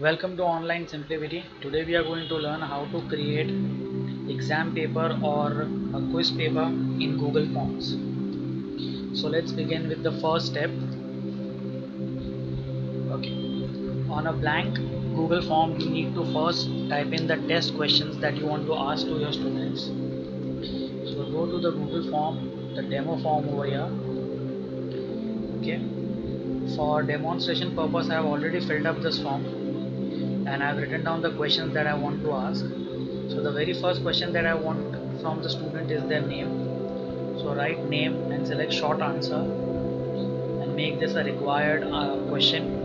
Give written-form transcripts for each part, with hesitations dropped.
Welcome to Online Simplicity. Today we are going to learn how to create exam paper or a quiz paper in Google Forms. So let's begin with the first step. Okay. On a blank Google form, you need to first type in the test questions that you want to ask to your students. So go to the Google form, the demo form over here. Okay. For demonstration purpose, I have already filled up this form and I have written down the questions that I want to ask. So the very first question that I want from the student is their name. So write name and select short answer and make this a required question.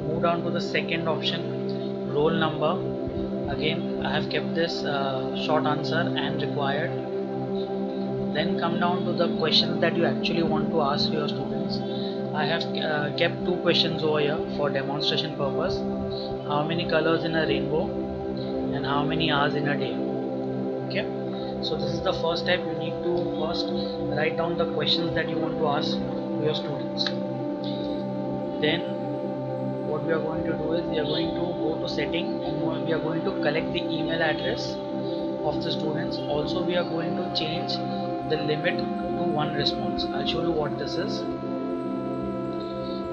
Move down to the second option, roll number. Again, I have kept this short answer and required. Then come down to the questions that you actually want to ask your students. I have kept two questions over here for demonstration purpose. How many colors in a rainbow and how many hours in a day? Okay, so this is the first step. You need to first write down the questions that you want to ask to your students. Then what we are going to do is we are going to go to setting and we are going to collect the email address of the students. Also we are going to change the limit to one response. I'll show you what this is.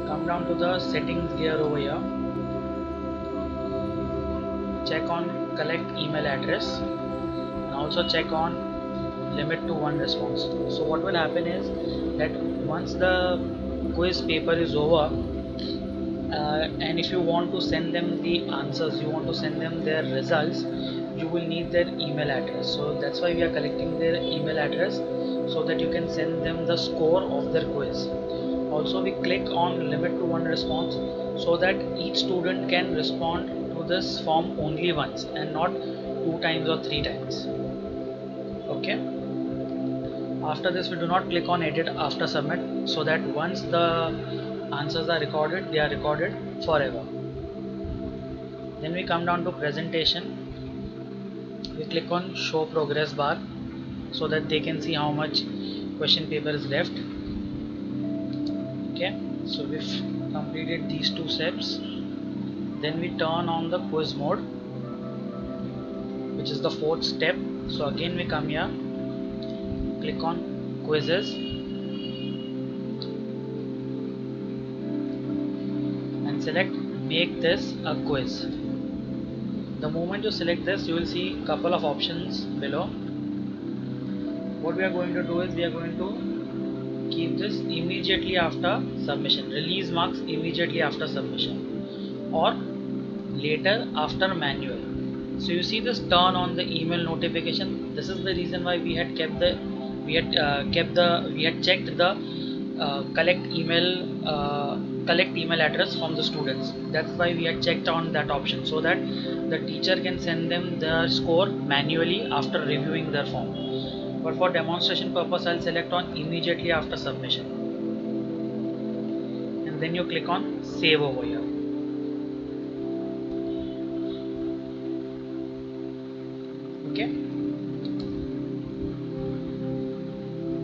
Come down to the settings gear over here, check on collect email address and also check on limit to one response. So what will happen is that once the quiz paper is over, and if you want to send them the answers, you want to send them their results, you will need their email address. So that's why we are collecting their email address so that you can send them the score of their quiz. Also we click on limit to one response so that each student can respond to this form only once and not two times or three times. Okay, after this we do not click on edit after submit, so that once the answers are recorded, they are recorded forever. Then we come down to presentation. We click on show progress bar so that they can see how much question paper is left. Okay, so we've completed these two steps. Then we turn on the quiz mode, which is the fourth step. So again we come here, click on quizzes and select make this a quiz. The moment you select this, you will see a couple of options below. What we are going to do is we are going to keep this immediately after submission, release marks immediately after submission or later after manual. So you see this turn on the email notification. This is the reason why we had checked the collect email address from the students. That's why we had checked on that option, so that the teacher can send them their score manually after reviewing their form. But for demonstration purpose, I'll select on immediately after submission and then you click on save over here. Okay,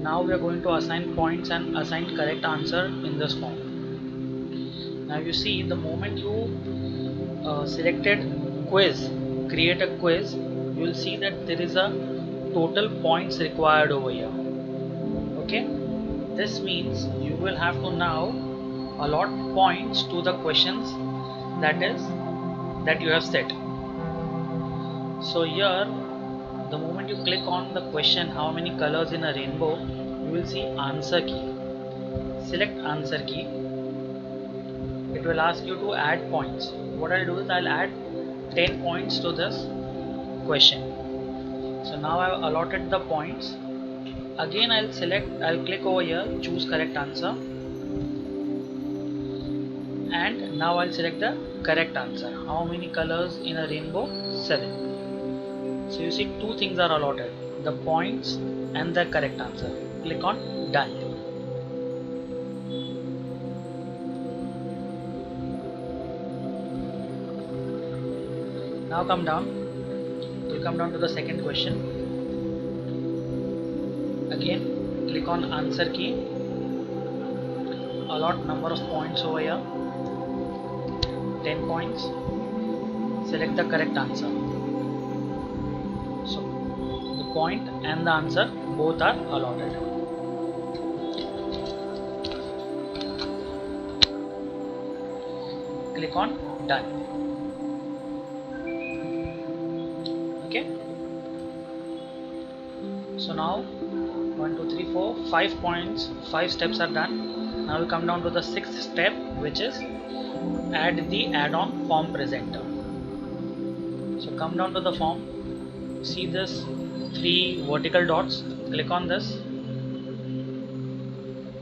now we are going to assign points and assign correct answer in this form. Now you see, the moment you selected quiz, create a quiz, you will see that there is a total points required over here. Okay, this means you will have to now allot points to the questions that you have set. So here, the moment you click on the question how many colors in a rainbow, you will see answer key. Select answer key. It will ask you to add points. What I'll do is I'll add 10 points to this question. So now I've allotted the points. Again I'll click over here, choose correct answer, and now I'll select the correct answer. How many colors in a rainbow? 7. So you see two things are allotted, the points and the correct answer. Click on done. Now come down. We'll come down to the second question. Again click on answer key, allot number of points over here, 10 points. Select the correct answer. So the point and the answer both are allotted. Click on done. Okay. So now 1, 2, 3, 4, 5 points, 5 steps are done. Now we come down to the 6th step, which is add the add-on form presenter. So come down to the form, see this 3 vertical dots, click on this,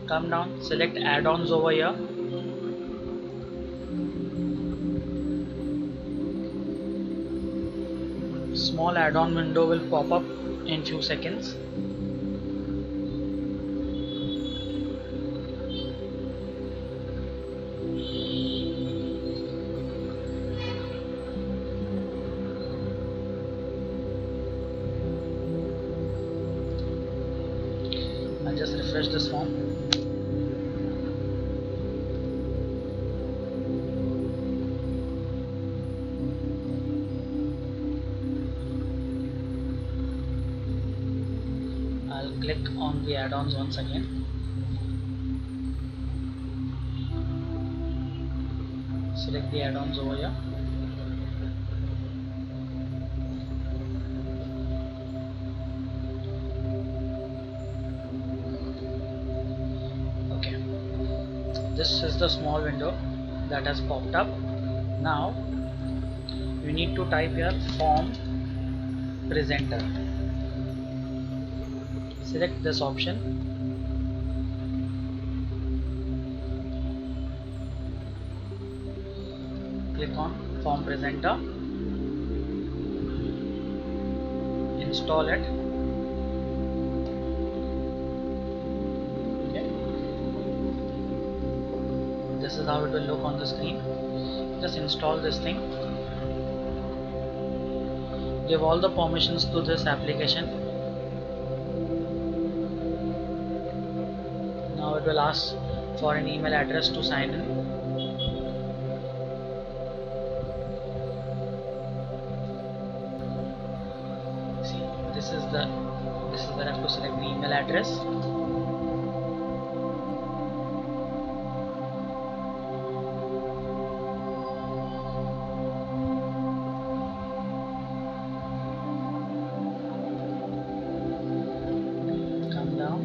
come down, select add-ons over here. Small add-on window will pop up in few seconds. I'll just refresh this form. I'll click on the add-ons once again. Select the add-ons over here. Okay, this is the small window that has popped up. Now we need to type here form presenter. Select this option. Click on form presenter. Install it. Okay. This is how it will look on the screen. Just install this thing. Give all the permissions to this application. Now it will ask for an email address to sign in. See, this is where I have to select the email address. Come down,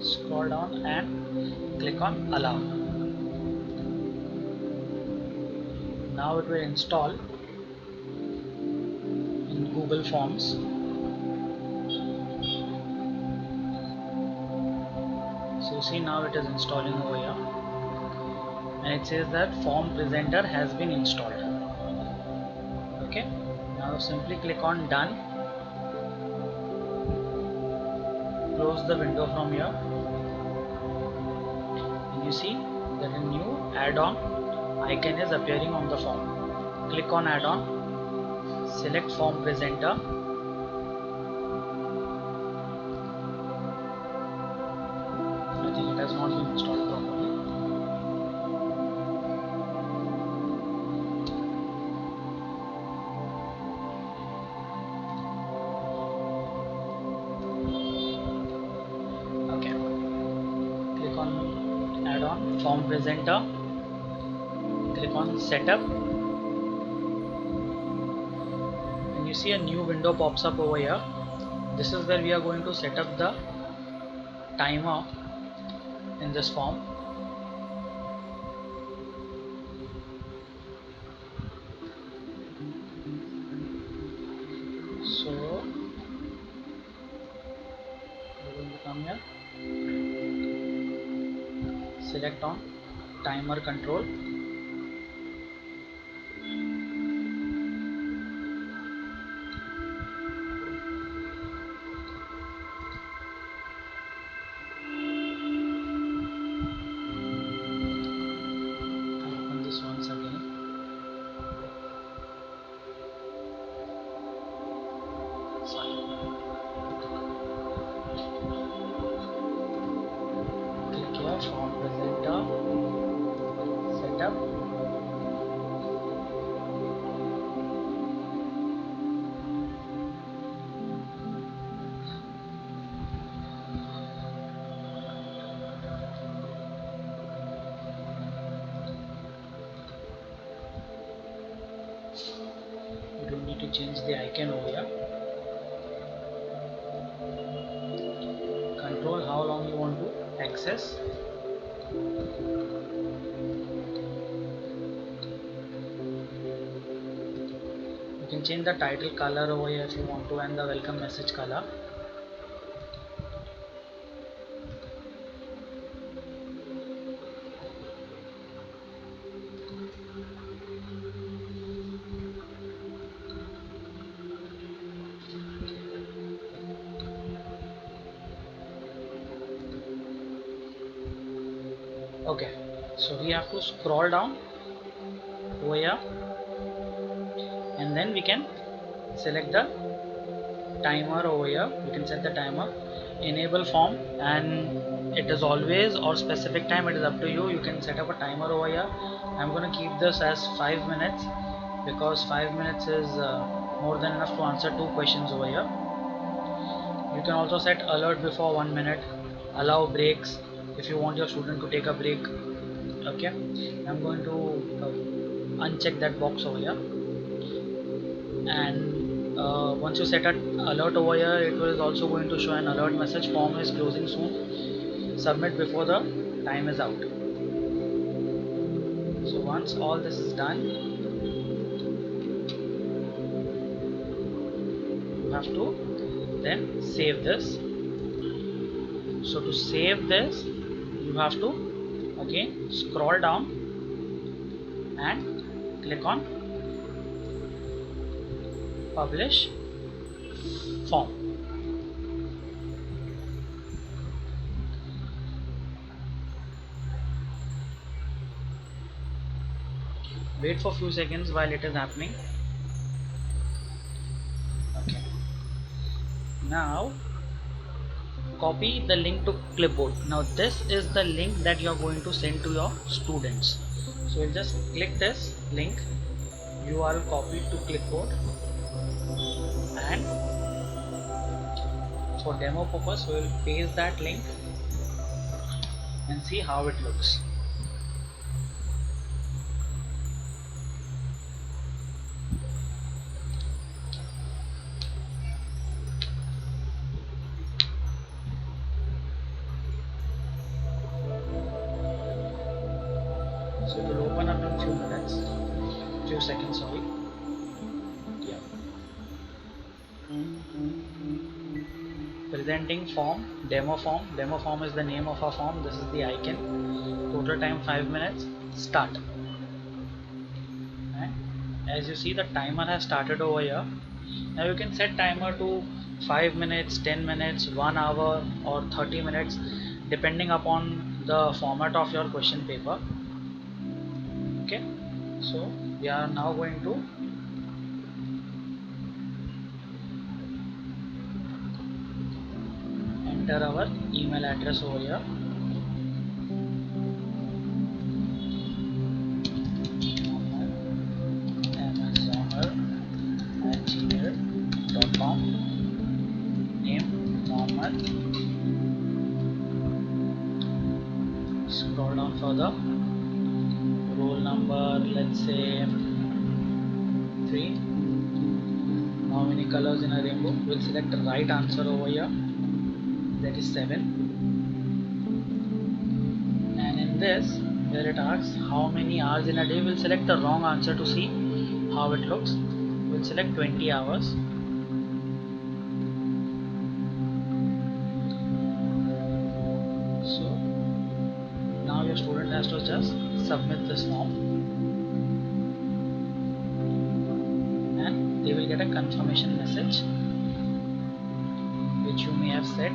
scroll down and click on allow. Now it will install in Google Forms. So see, now it is installing over here and it says that form presenter has been installed. Okay, now simply click on done. Close the window from here and you see that a new add-on icon is appearing on the form. Click on add-on, select form presenter. I think it has not been installed properly. Okay, click on add-on form presenter, click on setup and you see a new window pops up over here. This is where we are going to set up the timer in this form. So we're going to come here, select on timer control. Open this once again. Sorry. Click here, form presenter. setup. You don't need to change the icon over here. Control how long you want to access. You can change the title color over here if you want to, and the welcome message color. Okay, so we have to scroll down over here, and then we can select the timer over here. You can set the timer, enable form, and it is always or specific time, it is up to you. You can set up a timer over here. I'm going to keep this as 5 minutes because 5 minutes is more than enough to answer 2 questions over here. You can also set alert before 1 minute, allow breaks if you want your student to take a break. Okay, I'm going to uncheck that box over here, and once you set an alert over here, it is also going to show an alert message, form is closing soon, submit before the time is out. So once all this is done, you have to then save this. So to save this, you have to again scroll down and click on publish form. Wait for a few seconds while it is happening. Okay, now copy the link to clipboard. Now this is the link that you are going to send to your students. So you'll just click this link, URL copied to clipboard, and for demo purpose we will paste that link and see how it looks. So it will open up in few seconds, sorry. Yeah. Presenting form, demo form. Demo form is the name of our form. This is the icon. Total time 5 minutes. Start. And as you see, the timer has started over here. Now you can set timer to 5 minutes, 10 minutes, 1 hour or 30 minutes depending upon the format of your question paper. Okay, so we are now going to enter our email address over here. mohammed@gmail.com. Name Mohammed. Scroll down further. Roll number, let's say 3. How many colors in a rainbow? We'll select the right answer over here, that is 7. And in this, where it asks how many hours in a day, we'll select the wrong answer to see how it looks. We'll select 20 hours. So now your student has to just submit this form, and they will get a confirmation message which you may have set.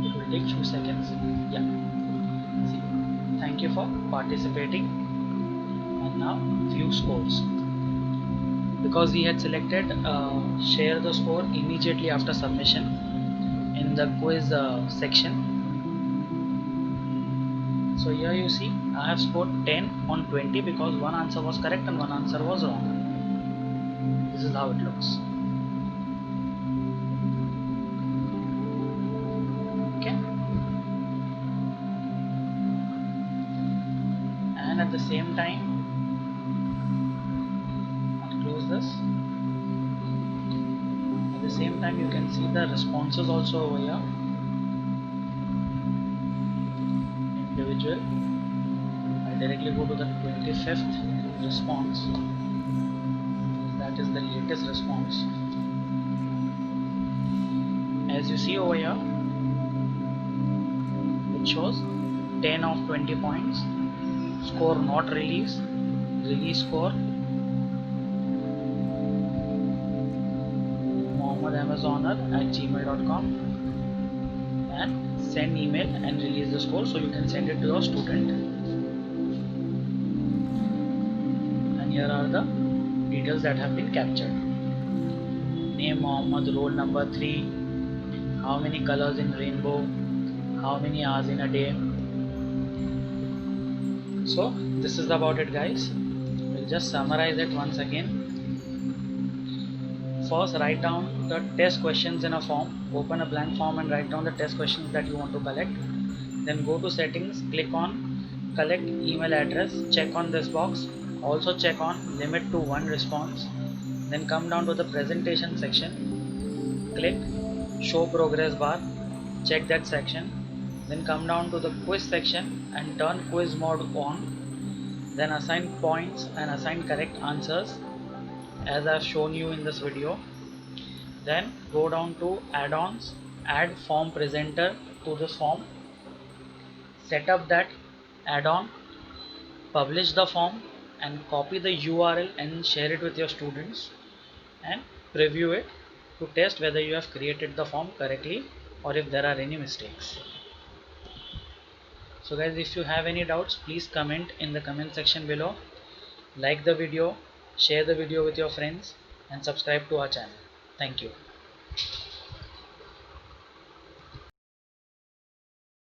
It will take few seconds. Yeah, see, thank you for participating. And now view scores. Because we had selected share the score immediately after submission in the quiz section, So here you see I have scored 10 on 20 because one answer was correct and one answer was wrong. This is how it looks. Okay. And at the same time, I'll close this. At the same time, you can see the responses also over here. Individual. I directly go to the 25th response. That is the latest response. As you see over here, it shows 10 of 20 points. Score not released. Release score mohammadamazoner@gmail.com, and send email and release the score, so you can send it to your student. And here are the details that have been captured. Name Mohammed, roll number 3, how many colors in rainbow, how many hours in a day. So this is about it, guys. We'll just summarize it once again. First, write down the test questions in a form. Open a blank form and write down the test questions that you want to collect. Then go to settings, click on collect email address, check on this box. Also check on limit to 1 response. Then come down to the presentation section, click show progress bar, check that section. Then come down to the quiz section and turn quiz mode on. Then assign points and assign correct answers as I've shown you in this video. Then go down to add-ons, add form presenter to this form, set up that add-on, publish the form and copy the URL and share it with your students and preview it to test whether you have created the form correctly or if there are any mistakes. So guys, if you have any doubts, please comment in the comment section below. Like the video, share the video with your friends and subscribe to our channel. Thank you.